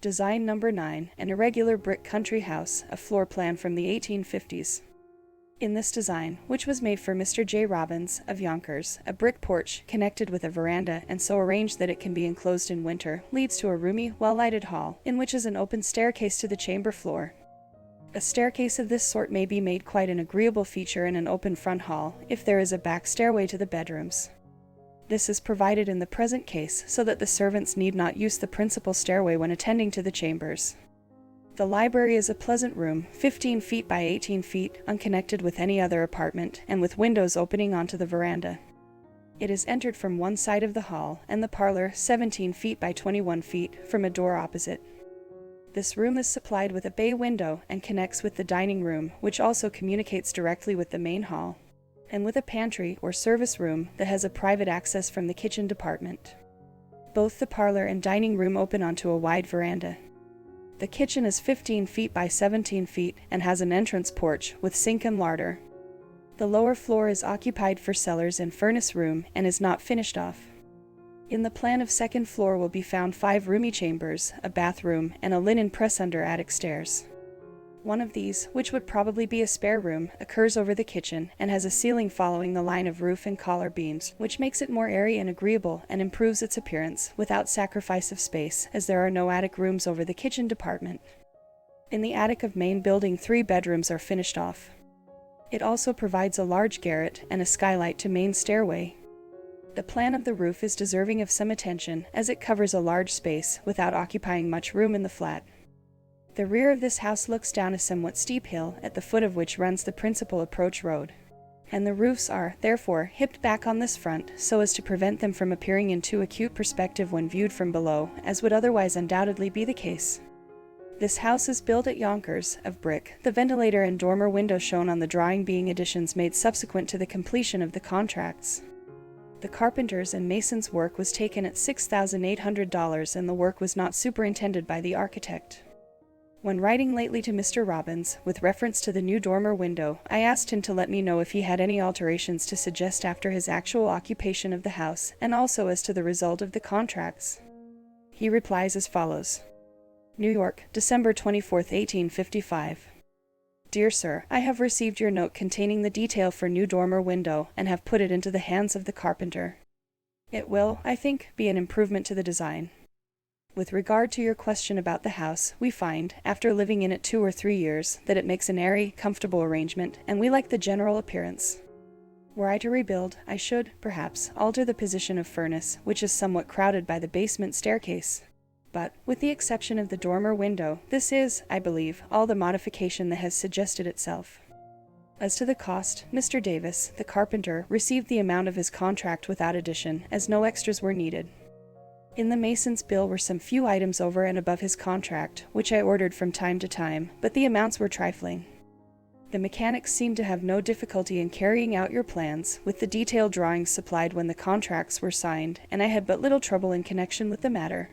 Design number 9, an irregular brick country house, a floor plan from the 1850s. In this design, which was made for Mr. J. Robins of Yonkers, a brick porch, connected with a veranda and so arranged that it can be enclosed in winter, leads to a roomy, well-lighted hall, in which is an open staircase to the chamber floor. A staircase of this sort may be made quite an agreeable feature in an open front hall, if there is a back stairway to the bedrooms. This is provided in the present case so that the servants need not use the principal stairway when attending to the chambers. The library is a pleasant room, 15 feet by 18 feet, unconnected with any other apartment, and with windows opening onto the veranda. It is entered from one side of the hall, and the parlor, 17 feet by 21 feet, from a door opposite. This room is supplied with a bay window and connects with the dining room, which also communicates directly with the main hall, and with a pantry or service room that has a private access from the kitchen department. Both the parlor and dining room open onto a wide veranda. The kitchen is 15 feet by 17 feet and has an entrance porch with sink and larder. The lower floor is occupied for cellars and furnace room and is not finished off. In the plan of second floor will be found 5 roomy chambers, a bathroom, and a linen press under attic stairs. One of these, which would probably be a spare room, occurs over the kitchen and has a ceiling following the line of roof and collar beams, which makes it more airy and agreeable and improves its appearance without sacrifice of space, as there are no attic rooms over the kitchen department. In the attic of main building 3 bedrooms are finished off. It also provides a large garret and a skylight to main stairway. The plan of the roof is deserving of some attention, as it covers a large space without occupying much room in the flat. The rear of this house looks down a somewhat steep hill, at the foot of which runs the principal approach road, and the roofs are, therefore, hipped back on this front so as to prevent them from appearing in too acute perspective when viewed from below, as would otherwise undoubtedly be the case. This house is built at Yonkers, of brick, the ventilator and dormer window shown on the drawing being additions made subsequent to the completion of the contracts. The carpenter's and mason's work was taken at $6,800 and the work was not superintended by the architect. When writing lately to Mr. Robins, with reference to the new dormer window, I asked him to let me know if he had any alterations to suggest after his actual occupation of the house, and also as to the result of the contracts. He replies as follows. New York, December 24, 1855. Dear Sir, I have received your note containing the detail for new dormer window, and have put it into the hands of the carpenter. It will, I think, be an improvement to the design. With regard to your question about the house, we find, after living in it 2 or 3 years, that it makes an airy, comfortable arrangement, and we like the general appearance. Were I to rebuild, I should, perhaps, alter the position of furnace, which is somewhat crowded by the basement staircase. But, with the exception of the dormer window, this is, I believe, all the modification that has suggested itself. As to the cost, Mr. Davis, the carpenter, received the amount of his contract without addition, as no extras were needed. In the mason's bill were some few items over and above his contract, which I ordered from time to time, but the amounts were trifling. The mechanics seemed to have no difficulty in carrying out your plans, with the detailed drawings supplied when the contracts were signed, and I had but little trouble in connection with the matter.